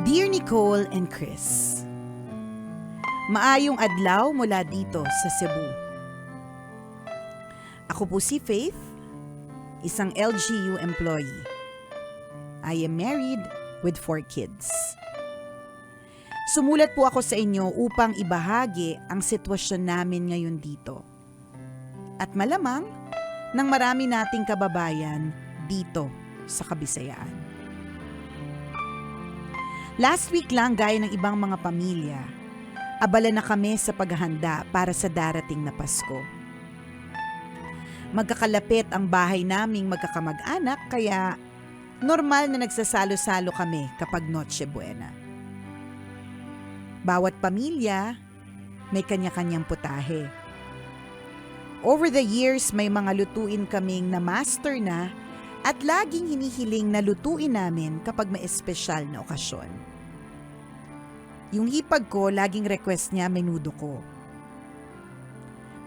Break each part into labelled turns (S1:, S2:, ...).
S1: Dear Nicole and Chris, maayong adlaw mula dito sa Cebu. Ako po si Faith, isang LGU employee. I am married with 4 kids. Sumulat po ako sa inyo upang ibahagi ang sitwasyon namin ngayon dito. At malamang ng marami nating kababayan dito sa Kabisayaan. Last week lang, gaya ng ibang mga pamilya, abala na kami sa paghahanda para sa darating na Pasko. Magkakalapit ang bahay naming magkakamag-anak kaya normal na nagsasalo-salo kami kapag Noche Buena. Bawat pamilya may kanya-kanyang putahe. Over the years, may mga lutuin kaming na-master na at laging hinihiling na lutuin namin kapag may espesyal na okasyon. Yung hipag ko, laging request niya menudo ko.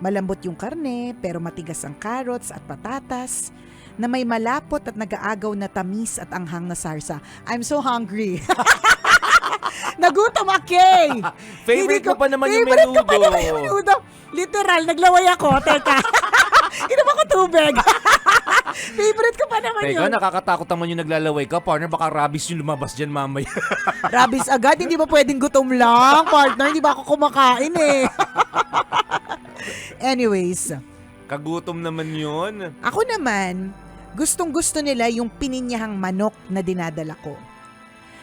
S1: Malambot yung karne pero matigas ang carrots at patatas na may malapot at nag-aagaw na tamis at anghang na sarsa. I'm so hungry. Nagutom ako.
S2: Favorite ko pa naman yung
S1: favorite
S2: menudo.
S1: ko pa naman yung menudo. Literal, naglaway ako. Teka. Inom ako tubig. Favorite ko pa naman
S2: Teka,
S1: yun.
S2: nakakatakot naman yung naglalaway ka. Partner, baka rabies yung lumabas dyan mamaya.
S1: Rabies agad, hindi ba pwedeng gutom lang, partner? Hindi ba ako kumakain eh? Anyways,
S2: Kagutom naman yun.
S1: ako naman, gustong-gusto nila yung pininyahang manok na dinadala ko.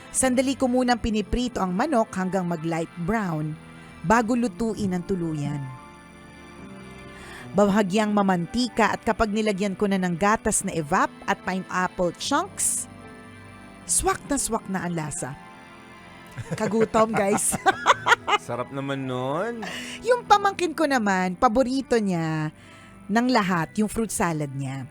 S1: Sandali ko munang piniprito ang manok hanggang mag-light brown bago lutuin ang tuluyan. Bahagyang mamantika at kapag nilagyan ko na ng gatas na evap at pineapple chunks, swak na ang lasa. Kagutom, guys.
S2: Sarap naman nun.
S1: Yung pamangkin ko naman, paborito niya ng lahat yung fruit salad niya.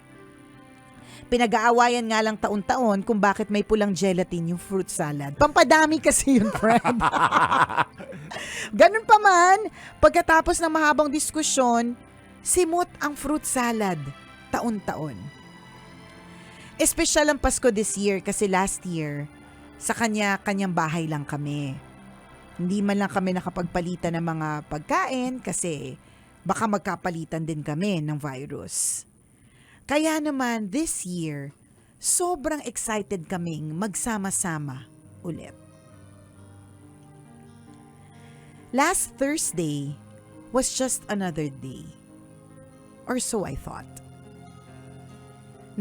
S1: Pinag-aawayan nga lang taon-taon kung bakit may pulang gelatin yung fruit salad. Pampadami kasi yun, friend. Ganun pa man, pagkatapos ng mahabang diskusyon, simot ang fruit salad taon-taon. Espesyal ang Pasko this year kasi last year, sa kanyang bahay lang kami. Hindi man lang kami nakapagpalitan ng mga pagkain kasi baka magkapalitan din kami ng virus. Kaya naman this year, sobrang excited kaming magsama-sama ulit. Last Thursday was just another day. Or so I thought.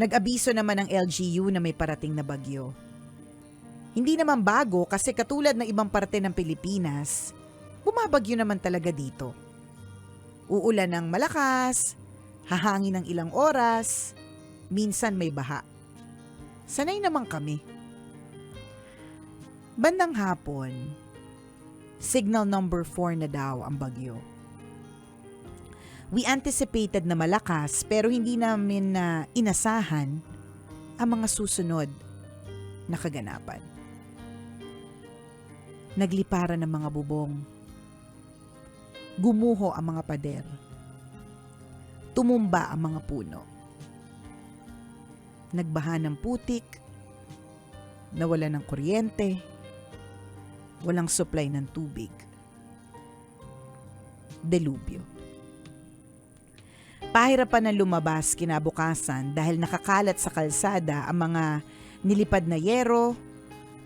S1: Nag-abiso naman ang LGU na may parating na bagyo. Hindi naman bago kasi katulad ng ibang parte ng Pilipinas, bumabagyo naman talaga dito. Uulan ng malakas, hahangin ng ilang oras, minsan may baha. Sanay naman kami. Bandang hapon, signal number 4 na daw ang bagyo. We anticipated na malakas pero hindi namin na inasahan ang mga susunod na kaganapan. Nagliparan ng mga bubong. Gumuho ang mga pader. Tumumba ang mga puno. Nagbaha ng putik. Nawala ng kuryente. Walang supply ng tubig. Delubyo. Pahirapan na lumabas kinabukasan dahil nakakalat sa kalsada ang mga nilipad na yero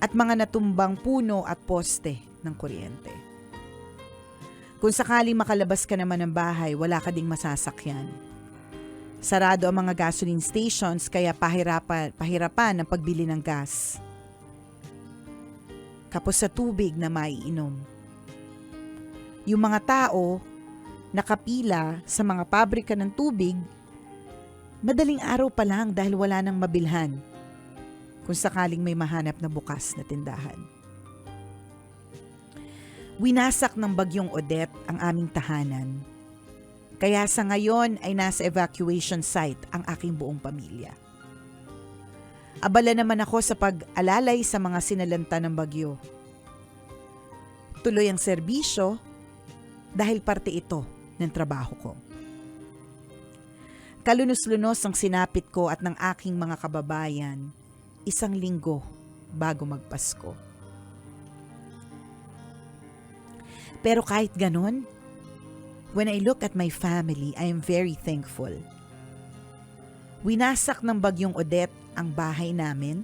S1: at mga natumbang puno at poste ng kuryente. Kung sakaling makalabas ka naman ng bahay, wala ka ding masasakyan. Sarado ang mga gasoline stations kaya pahirapan ang pagbili ng gas. Kapos sa tubig na maiinom. Yung mga tao nakapila sa mga pabrika ng tubig, madaling araw pa lang dahil wala nang mabilhan kung sakaling may mahanap na bukas na tindahan. Winasak ng bagyong Odette ang aming tahanan. Kaya sa ngayon ay nasa evacuation site ang aking buong pamilya. Abala naman ako sa pag-alalay sa mga sinalanta ng bagyo. Tuloy ang serbisyo dahil parte ito ng trabaho ko. Kalunos-lunos ang sinapit ko at ng aking mga kababayan 1 linggo bago magpasko. Pero kahit ganon, when I look at my family, I am very thankful. Winasak ng bagyong Odette ang bahay namin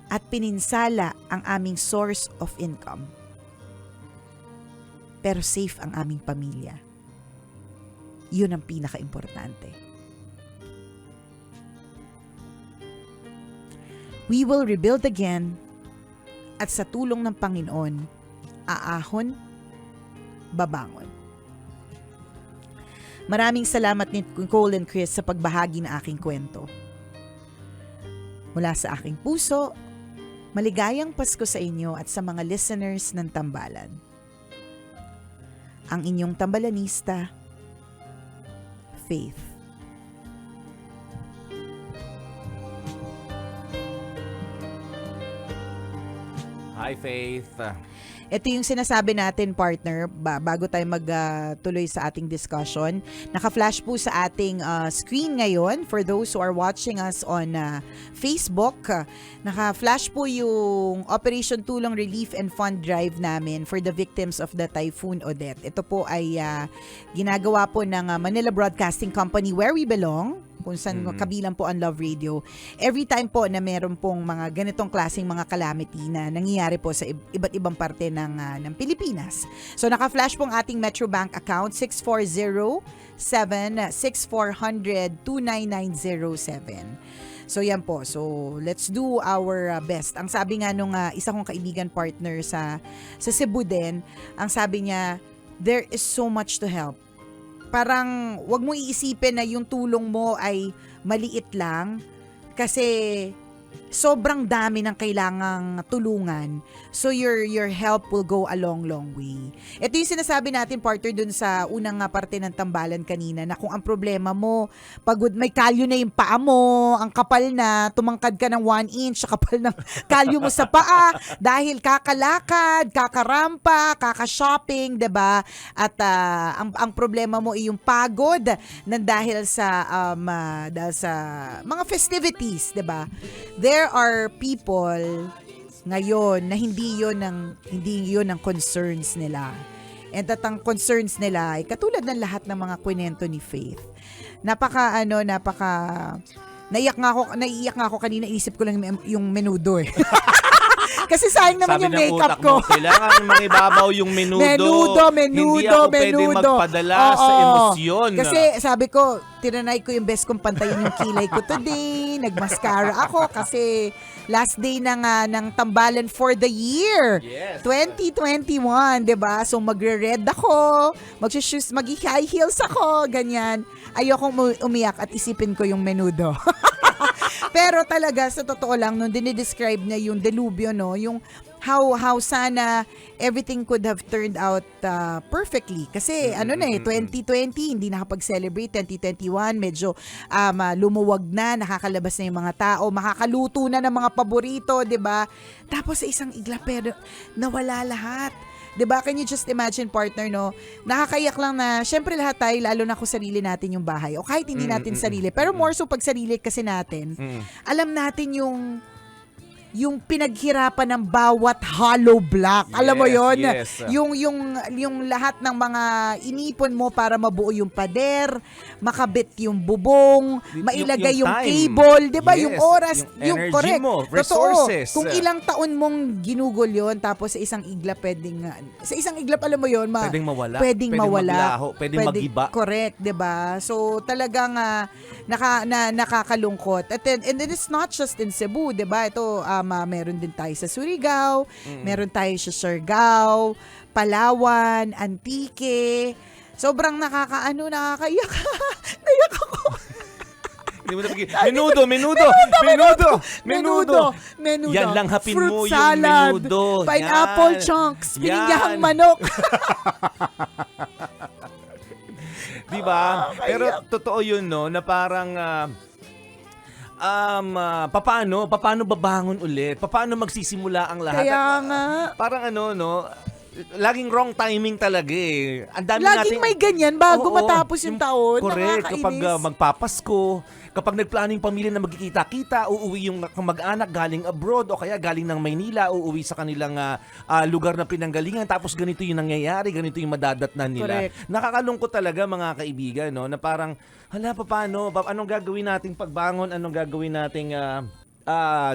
S1: at pininsala ang aming source of income. Pero safe ang aming pamilya. Yun ang pinaka-importante. We will rebuild again at sa tulong ng Panginoon, aahon, babangon. Maraming salamat ni Nicole and Chris sa pagbahagi ng aking kwento. Mula sa aking puso, maligayang Pasko sa inyo at sa mga listeners ng Tambalan. Ang inyong tambalanista, Faith.
S2: Hi, Faith.
S1: Ito yung sinasabi natin, partner, bago tayo magtuloy sa ating discussion. Naka-flash po sa ating screen ngayon for those who are watching us on Facebook. Naka-flash po yung Operation Tulong Relief and Fund Drive namin for the victims of the Typhoon Odette. Ito po ay ginagawa po ng Manila Broadcasting Company where we belong, kung saan kabilang po ang Love Radio. Every time po na meron pong mga ganitong klaseng mga calamity na nangyayari po sa iba't ibang parte ng Pilipinas. So naka-flash po ang ating Metrobank account 640-76400-29907. So yan po. So let's do our best. Ang sabi nga nung isa kong kaibigan partner sa Cebu din, ang sabi niya, there is so much to help. Parang wag mo iisipin na yung tulong mo ay maliit lang kasi sobrang dami ng kailangang tulungan. So your help will go a long way. Ito yung sinasabi natin, partner, dun sa unang parte ng Tambalan kanina, na kung ang problema mo, pagod, may kalyo na yung paa mo, ang kapal na, tumangkad ka ng 1 inch, kapal ng kalyo mo sa paa, dahil kakalakad, kakarampa, kakashopping, diba? At ang problema mo ay yung pagod na dahil sa mga festivities, diba? There are people ngayon na hindi yon ang concerns nila. And at ang concerns nila ay katulad ng lahat ng mga kwento ni Faith. Naiyak nga ako kanina, isip ko lang yung menudo eh. Kasi sayang naman
S3: Sabi
S1: yung
S3: ng
S1: makeup
S3: utak
S1: ko.
S3: mo, kailangan mangibabaw yung menudo. Hindi ako pwede magpadala sa emosyon.
S1: Kasi sabi ko, tinanay ko yung best kong pantayin yung kilay ko today. Nagmascara ako kasi last day ng Tambalan for the year.
S3: Yes.
S1: 2021, 'di ba? So magre-red ako, mag-shoes, mag-high heels ako, ganyan. Ayokong umiyak at isipin ko yung menudo. Pero talaga, sa totoo lang, nung dinidescribe niya yung delubyo, no, yung how sana everything could have turned out perfectly. Kasi 2020, hindi nakapag-celebrate. 2021, medyo lumuwag na, nakakalabas na yung mga tao, makakaluto na ng mga paborito, 'di ba? Tapos sa isang iglap, pero nawala lahat. 'Di ba? Can you just imagine, partner, no? Nakakayak lang na, syempre lahat tayo, lalo na kung sarili natin yung bahay. O kahit hindi natin sarili. Pero more so pag sarili kasi natin, alam natin yung pinaghirapan ng bawat hollow block. Alam mo yon?
S3: Yes.
S1: Yung lahat ng mga inipon mo para mabuo yung pader, makabit yung bubong, mailagay yung
S3: yung time.
S1: cable, 'di ba?
S3: Yes.
S1: Yung oras,
S3: Yung energy
S1: correct.
S3: mo,
S1: Totoo.
S3: resources.
S1: Kung ilang taon mong ginugol yon, tapos sa isang iglap alam mo yon,
S3: Pwedeng mawala.
S1: Pwedeng
S3: maglaho, pwedeng magiba.
S1: Correct, 'di ba? So talagang nakakalungkot. And it is not just in Cebu, 'di ba? Ito meron din tayo sa Surigao, meron tayo sa Siargao, Palawan, Antique. Sobrang nakakaiyak. Naiyak ako.
S3: Hindi mo menudo. Yan lang hapin
S1: fruit
S3: mo, yung
S1: salad,
S3: menudo.
S1: pineapple
S3: Yan.
S1: chunks,
S3: Yan.
S1: pininyahang manok.
S3: Diba? Pero totoo yun, no, na parang paano babangon ulit? Paano magsisimula ang lahat?
S1: Kaya nga.
S3: Parang laging wrong timing talaga eh. Ang dami
S1: Laging may ganyan bago
S3: Oo,
S1: matapos yung taon.
S3: Correct.
S1: Nakakainis.
S3: Kapag magpapasko, kapag nagplano yung pamilya na magkikita-kita, uuwi yung mag-anak galing abroad o kaya galing ng Maynila, uuwi sa kanilang lugar na pinanggalingan, tapos ganito yung nangyayari, ganito yung madadatnan nila.
S1: Correct.
S3: Nakakalungkot talaga mga kaibigan, no, na parang, hala, paano? Anong gagawin nating pagbangon? Anong gagawin nating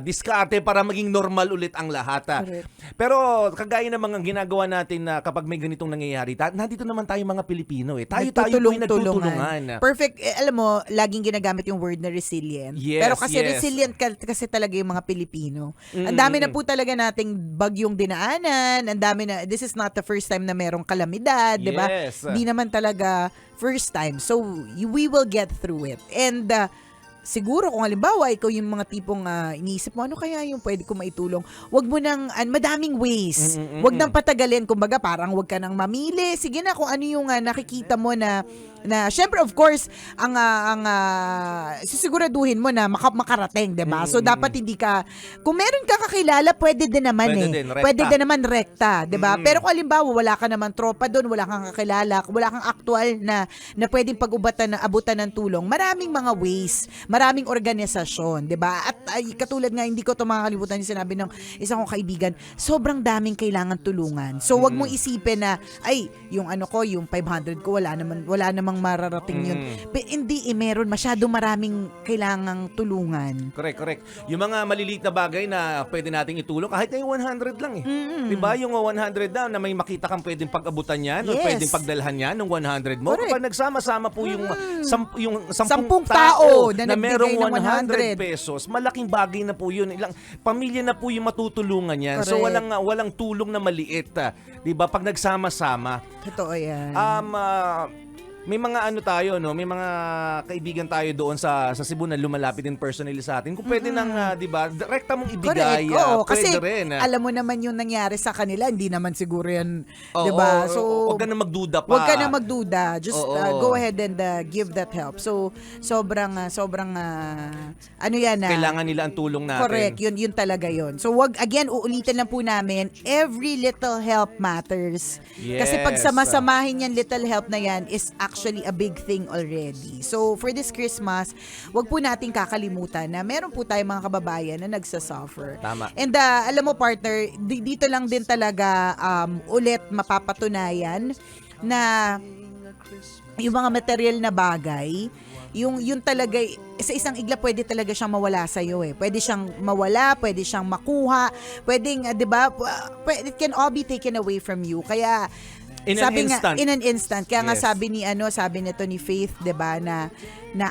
S3: diskarte para maging normal ulit ang lahat.
S1: Correct.
S3: Pero kagaya ng mga ginagawa natin na kapag may ganitong nangyayari, nandito naman tayo mga Pilipino eh. Tayo po yung nagtutulungan.
S1: Perfect. Alam mo, laging ginagamit yung word na resilient.
S3: Yes,
S1: Pero kasi
S3: yes.
S1: resilient kasi talaga yung mga Pilipino. Ang dami na po talaga nating bagyong dinaanan. Ang dami na, this is not the first time na merong kalamidad, di ba?
S3: Yes.
S1: Hindi naman talaga first time. So, we will get through it. And, siguro kung halimbawa ikaw yung mga tipong iniisip mo, ano kaya yung pwede ko maitulong? Wag mo nang, madaming ways. Wag nang patagalin. Kumbaga parang wag ka nang mamili. Sige na kung ano yung nakikita mo na syempre of course ang sisiguraduhin mo na makarating, 'di ba? So dapat hindi ka, kung meron ka kakilala, pwede din naman pwede din naman rekta, 'di ba? Pero kung halimbawa wala ka naman tropa doon, wala kang kakilala, wala kang aktual na pwedeng abutan ng tulong, maraming mga ways, maraming organisasyon, 'di ba? At katulad nga, hindi ko to makakalimutan yung sinabi ng isang kong kaibigan, sobrang daming kailangan tulungan. So wag mong isipin na yung yung 500 ko wala namang mararating yun. Hindi meron masyado maraming kailangang tulungan.
S3: Correct. Yung mga maliliit na bagay na pwede nating itulong, kahit na yung 100 lang eh. Diba? Yung 100 na may makita kang pwedeng pag-abutan yan o pwedeng pagdalhan yan ng 100 mo.
S1: Correct.
S3: Kapag nagsama-sama po yung 10
S1: tao
S3: na
S1: na
S3: merong
S1: nagbigay ng
S3: 100 pesos, malaking bagay na po yun. Ilang pamilya na po yung matutulungan yan. So
S1: Correct.
S3: walang tulong na maliit. Diba? Pag nagsama-sama.
S1: Totoo yan.
S3: May mga tayo, no? May mga kaibigan tayo doon sa Cebu na lumalapit din personally sa atin. Kung pwede nang, 'di ba, direkta mong ibigay,
S1: Correct. Oo,
S3: pwede
S1: kasi
S3: rin.
S1: alam mo naman yung nangyari sa kanila, hindi naman siguro yan, 'di ba? So
S3: wag ka na magduda pa.
S1: Wag ka na magduda. Just go
S3: Oo.
S1: ahead and give that help. So sobrang ano yan na.
S3: Kailangan nila ang tulong natin.
S1: Correct. Yun talaga yun. So wag, again, uulitin lang po namin, every little help matters.
S3: Yes.
S1: Kasi pag sama-samahin yan, little help na yan is actually a big thing already. So for this Christmas, wag po nating kakalimutan na meron po tayong mga kababayan na nagsasuffer.
S3: Tama.
S1: And alam mo partner, dito lang din talaga ulit mapapatunayan na yung mga material na bagay, yung talaga sa isang igla pwede talaga siyang mawala sa iyo eh. Pwede siyang mawala, pwede siyang makuha, pwedeng 'di ba? It can all be taken away from you. Kaya
S3: In an instant.
S1: Kaya nga
S3: Yes.
S1: sabi nito ni Faith, 'di ba, na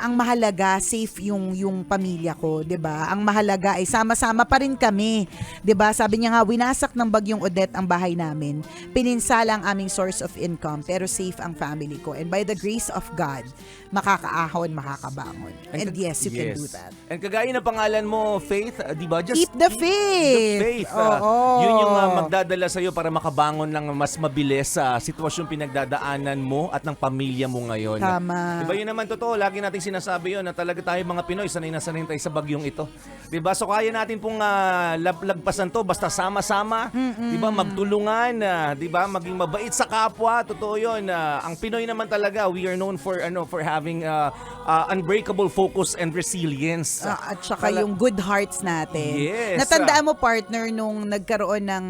S1: ang mahalaga safe yung pamilya ko, 'di ba? Ang mahalaga ay sama-sama pa rin kami, 'di ba? Sabi niya nga, winasak ng bagyong Odette ang bahay namin. Pininsala ang aming source of income, pero safe ang family ko. And by the grace of God, makakaahon, makakabangon. And yes, you can do that.
S3: And kagaya ng pangalan mo, Faith, 'di ba? Just
S1: Keep the faith.
S3: the faith.
S1: Oo.
S3: Yun yung magdadala sa iyo para makabangon ng mas mabilis sa sitwasyong pinagdadaanan mo at ng pamilya mo ngayon.
S1: Tama.
S3: Diba, yun naman totoo, lagi nating sinasabi yun na talaga tayo mga Pinoy, sanay na sanay tayo sa bagyong ito. Diba? So kaya natin pong lagpasan to basta sama-sama, diba? Magtulungan, diba? Maging mabait sa kapwa, totoo yun. Ang Pinoy naman talaga, we are known for having unbreakable focus and resilience.
S1: At saka yung good hearts natin.
S3: Yes.
S1: Natandaan mo, partner, nung nagkaroon ng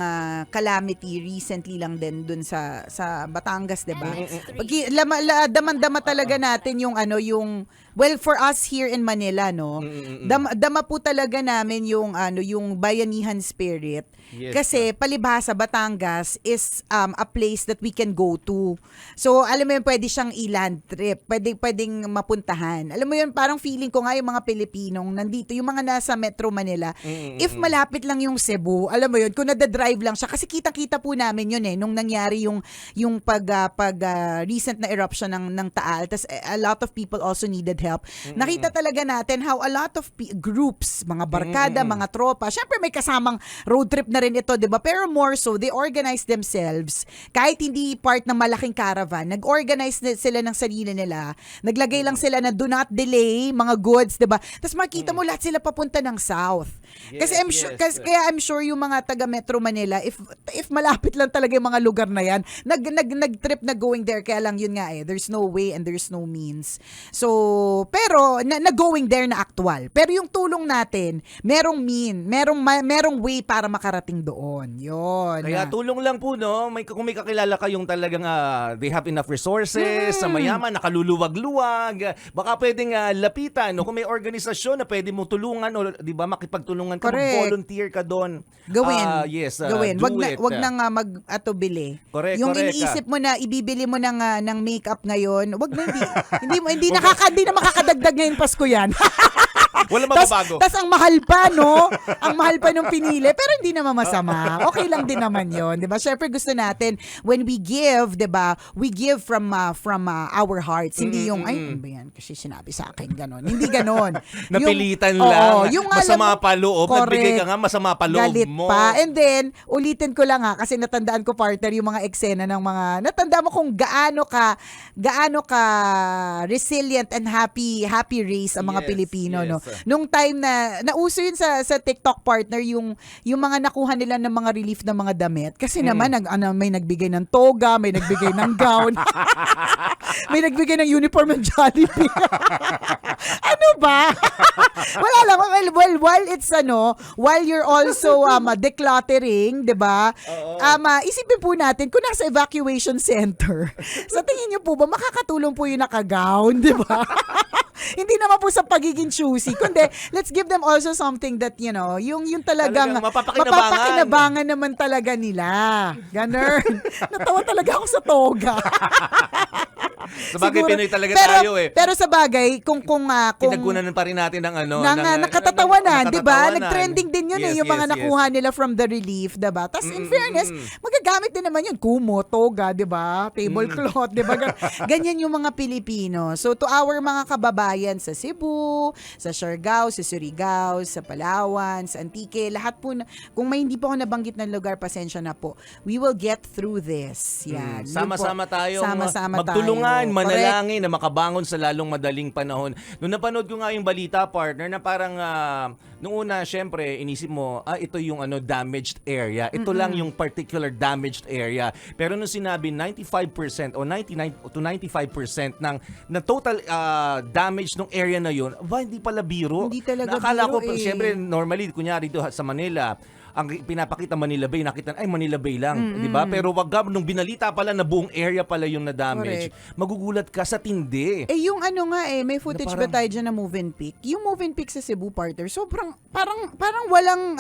S1: calamity recently lang din dun sa Batangas, 'di ba? Daman-dama talaga natin yung well, for us here in Manila, no. Dama po talaga namin yung bayanihan spirit.
S3: Yes.
S1: Kasi palibhasa Batangas is a place that we can go to. So alam mo yun, pwede siyang i-land trip, pwedeng mapuntahan. Alam mo yun, parang feeling ko nga yung mga Pilipinong nandito, yung mga nasa Metro Manila, if malapit lang yung Cebu, alam mo yun, kung nada-drive lang siya, kasi kitang-kita po namin yun nung nangyari yung pag recent na eruption ng Taal, tas a lot of people also needed help help. Nakita talaga natin how a lot of groups, mga barkada, mga tropa, syempre may kasamang road trip na rin ito, di ba? Pero more so, they organize themselves. Kahit hindi part ng malaking caravan, nag-organize sila ng sarili nila. Naglagay lang sila na do not delay, mga goods, di ba? Tapos makita mo lahat sila papunta ng south. Kasi kaya I'm sure yung mga taga Metro Manila, if malapit lang talaga yung mga lugar na yan, nag-trip na going there, kaya lang yun nga there's no way and there's no means. So, pero na-going there na actual. Pero yung tulong natin, merong merong way para makarating doon. Yun.
S3: Kaya tulong lang po, no? Kung may kakilala kayong talagang they have enough resources, sa mayaman, nakaluluwag-luwag, baka pwedeng lapitan, no? Kung may organisasyon na pwede mo tulungan, o di ba, makipagtulungan ka, mag-volunteer ka doon.
S1: Gawin.
S3: Gawin.
S1: Wag na nga mag-atubili.
S3: Correct,
S1: yung
S3: correct,
S1: iniisip mo na ibibili mo ng makeup ngayon, wag na hindi na makakadagdag ngayon Pasko yan.
S3: Wala magbabago.
S1: Tas ang mahal pa, no? Ang mahal pa nung pinili, pero hindi naman masama. Okay lang din naman 'yon, 'di ba? Syempre gusto natin when we give, 'di ba? We give from our hearts. Hindi yung ay, ano ba yan? Kasi sinabi sa akin ganon. Hindi ganon.
S3: Napilitan lang.
S1: Yung
S3: masama pa loob. Nagbigay ka nga, masama pa loob
S1: galit
S3: mo.
S1: pa. And then, ulitin ko lang kasi natandaan ko, partner, yung mga eksena ng mga, natanda mo kung gaano ka resilient and happy race ang mga Pilipino, no? Nung time na nauso yun sa TikTok, partner, yung mga nakuha nila ng mga relief ng mga damit. Kasi naman may nagbigay ng toga, may nagbigay ng gown, may nagbigay ng uniform ng Jollibee. Ano ba? Wala lang. Well, while you're also decluttering, 'di ba? Isipin po natin kung nasa evacuation center. Sa tingin niyo po ba makakatulong po yung naka-gown, 'di ba? Hindi naman po sa pagiging choosy, kundi let's give them also something that, yung talagang mapapakinabangan naman talaga nila. Ganun. Natawa talaga ako sa toga.
S3: Sabagay, Pinoy talaga tayo eh.
S1: Pero sa bagay, kung
S3: pinagkunan pa rin natin ng
S1: nakatatawanan, 'di ba? Nag-trending din 'yun yung mga nakuha nila from the relief, 'di ba? Tas in fairness, magagamit din naman 'yun, kumo, toga, 'di ba? Tablecloth, 'di ba? Ganyan yung mga Pilipino. So to our mga kababayan sa Cebu, sa Siargao, sa Surigao, sa Palawan, sa Antique, lahat po kung may hindi po ako nabanggit ng lugar, pasensya na po. We will get through this. Yan.
S3: Sama-sama tayo.
S1: Sama-sama
S3: magtulungan,
S1: tayo.
S3: manalangin na makabangon sa lalong madaling panahon. Nung napanood ko nga yung balita, partner, na parang nung una, syempre, inisip mo, ito yung damaged area. Ito lang yung particular damaged area. Pero nung sinabi 95% o 99 to 95% ng total damage ng area na yun, hindi pala biro.
S1: Hindi talaga
S3: Nakala
S1: biro
S3: ko, syempre, normally, kunyari dito sa Manila, ang pinapakita Manila Bay, nakita Manila Bay lang, 'di ba? Pero wag nung binalita pala na buong area pala yung na-damage, magugulat ka sa tindi.
S1: Yung may footage ba tayo dyan na Move and Pick? Yung Move and Pick sa Cebu, partner, sobrang parang walang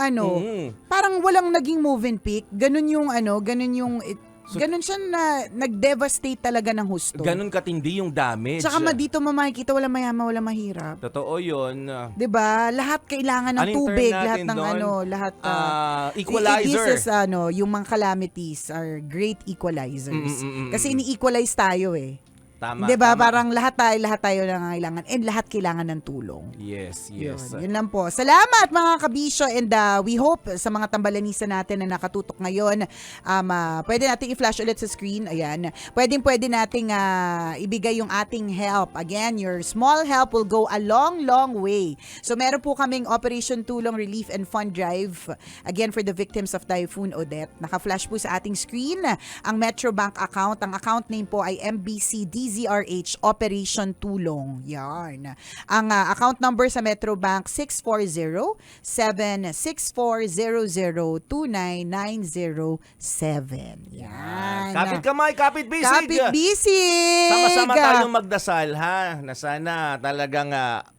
S1: parang walang naging Move and Pick. Ganun yung ganun siya na nag-devastate talaga ng husto.
S3: Ganun katindi yung damage.
S1: Tsaka dito makikita wala mayaman, wala mahirap.
S3: Totoo yun.
S1: 'Di ba? Lahat kailangan ng tubig, lahat ng lahat
S3: equalizer.
S1: This is yung mga calamities are great equalizers. Kasi ini-equalize tayo eh.
S3: Tama.
S1: 'Di ba? Parang lahat tayo nangangailangan and lahat kailangan ng tulong.
S3: Yes.
S1: Yun lang po. Salamat mga kabisyo, and we hope sa mga tambalanisa natin na nakatutok ngayon, pwede nating i-flash ulit sa screen. Ayan. Pwede nating ibigay yung ating help. Again, your small help will go a long, long way. So meron po kaming Operation Tulong Relief and Fund Drive, again for the victims of Typhoon Odette. Naka-flash po sa ating screen ang Metrobank account. Ang account name po ay MBCDZRH Operation Tulong. Yan. Ang account number sa Metrobank 640-7400-2990-7. Yan.
S3: Kapit kamay, kapit bisig.
S1: Kapit bisig.
S3: Sama-sama tayong magdasal, ha? Na sana talagang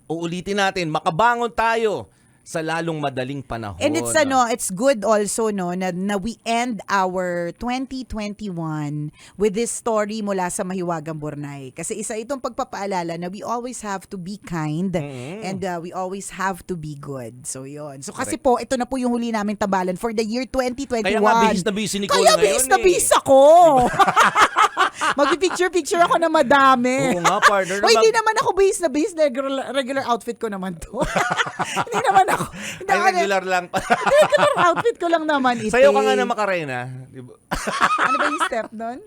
S3: uulitin natin, makabangon tayo sa lalong madaling panahon.
S1: And it's good also na we end our 2021 with this story mula sa Mahiwagang Bornay. Kasi isa itong pagpapaalala na we always have to be kind and we always have to be good. So yun. So kasi po, ito na po yung huli namin tabalan for the year 2021.
S3: Kaya nga, bihis na bihis si Nicole
S1: Kaya
S3: ngayon.
S1: Kaya bihis na bihis ako. Magpipicture-picture ako na madami.
S3: Oo nga, partner.
S1: O, hindi naman ako base na base. Regular outfit ko naman to. Hindi naman ako. Hindi
S3: Ay,
S1: ako
S3: regular lang pa.
S1: regular outfit ko lang naman ito.
S3: Sayo ka nga na Macarena. Di ba?
S1: Ano ba yung step nun?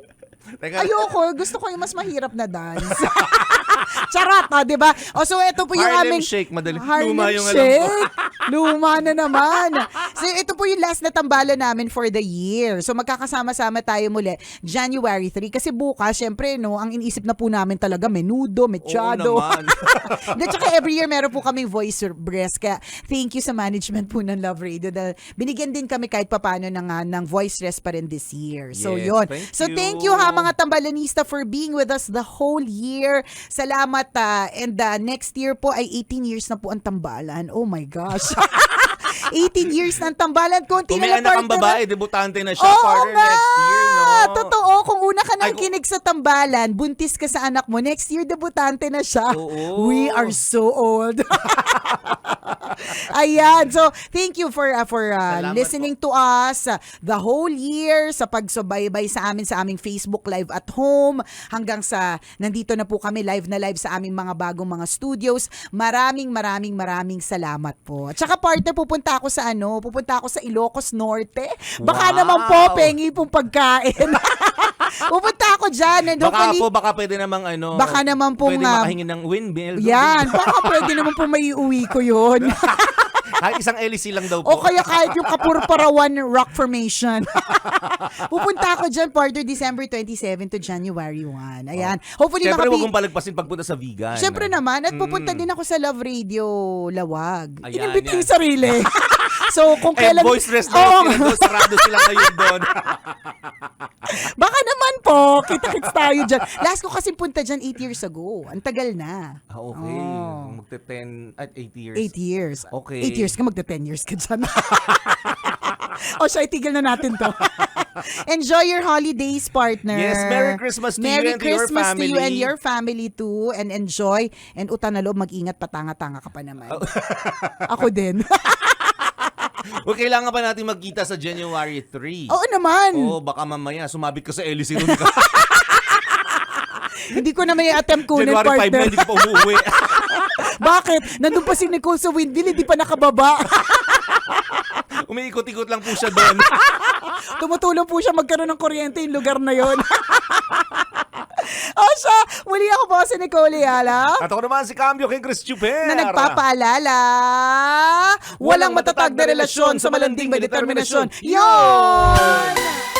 S3: Teka,
S1: Ayoko. Gusto ko yung mas mahirap na dance. Charot, di ba? O, so ito po yung
S3: Harlem
S1: aming...
S3: Shake, madali.
S1: Harlem
S3: Luma yung alam ko.
S1: Shake. Luma na naman. So ito po yung last na tambalan namin for the year. So magkakasama-sama tayo muli January 3. Kasi bukas, syempre, no, ang iniisip na po namin talaga, menudo, mechado.
S3: Oo naman.
S1: Hindi, tsaka every year meron po kaming voice breast. Kaya thank you sa management po ng Love Radio. Dahil binigyan din kami kahit papano ng voice rest pa rin this year. So
S3: Yes,
S1: yun.
S3: thank
S1: Thank
S3: you.
S1: you ha mga tambalanista for being with us the whole year. Salamat and next year po ay 18 years na po ang tambalan. Oh my gosh. 18 years ng tambalan. Konti
S3: Kung may
S1: na lang
S3: anak ang
S1: partner.
S3: babae, debutante na siya,
S1: Oo
S3: partner,
S1: nga!
S3: next year, no?
S1: Totoo. Kung una ka nang
S3: Ay,
S1: kinig sa tambalan, buntis ka sa anak mo, next year debutante na siya.
S3: Oo.
S1: We are so old. Ayan. So, thank you for
S3: Salamat
S1: listening to us the whole year sa pagsubaybay sa amin sa aming Facebook Live at home hanggang sa nandito na po kami live na live sa aming mga bagong mga studios. Maraming salamat po. At saka partner, pupunta ako sa Ilocos Norte. Baka
S3: Wow.
S1: naman po, pengi pong pagkain. Pupunta ako dyan. And
S3: Baka pwede namang
S1: Baka naman pong,
S3: pwede makahingin ng windmill.
S1: yan, baka pwede naman po maiuwi ko yun.
S3: Kahit isang LEC lang daw
S1: O
S3: po.
S1: kaya kahit yung Kapurparawan Rock Formation. Pupunta ako dyan, partner, December 27 to January 1. Ayan. Hopefully,
S3: Siyempre, huwag mong palagpasin pagpunta sa vegan.
S1: Siyempre naman. At pupunta din ako sa Love Radio Lawag.
S3: Ayan,
S1: Inimbita
S3: yan.
S1: yung sarili. So, kung
S3: And
S1: kailan...
S3: voice restaurant
S1: Oo.
S3: sila doon, sarado sila ngayon doon.
S1: Baka naman po. Kita-kits tayo dyan. Last ko kasi punta dyan 8 years ago. Ang tagal na.
S3: Okay.
S1: Oh.
S3: Magte-10 at 8 years.
S1: 8 years.
S3: Okay.
S1: 8 years ka, magta-10 years ka dyan. O siya, itigil na natin to. Enjoy your holidays, partner.
S3: Yes, Merry Christmas to you
S1: Merry
S3: and to your
S1: Christmas to you
S3: family.
S1: and your family too. And enjoy. And utang na loob, mag-ingat, patanga-tanga ka pa naman. Ako din.
S3: O kailangan pa natin magkita sa January 3.
S1: Oo naman.
S3: Oo, baka mamaya sumabit ka sa LEC doon ka.
S1: Hindi ko naman i-attempt kunin,
S3: January 5 na,
S1: partner.
S3: hindi ka pa umuwi.
S1: Bakit? Nandun pa si Nicole sa windmill, hindi pa nakababa.
S3: Umiikot-ikot lang po siya doon.
S1: Tumutulong po siya magkaroon ng kuryente yung lugar na yon. O siya, muli ako po si Nicole Yala.
S3: At ako naman si Cambio kay Chris Chuper.
S1: Na nagpapaalala, walang matatag na relasyon sa malanding may determinasyon. Yon!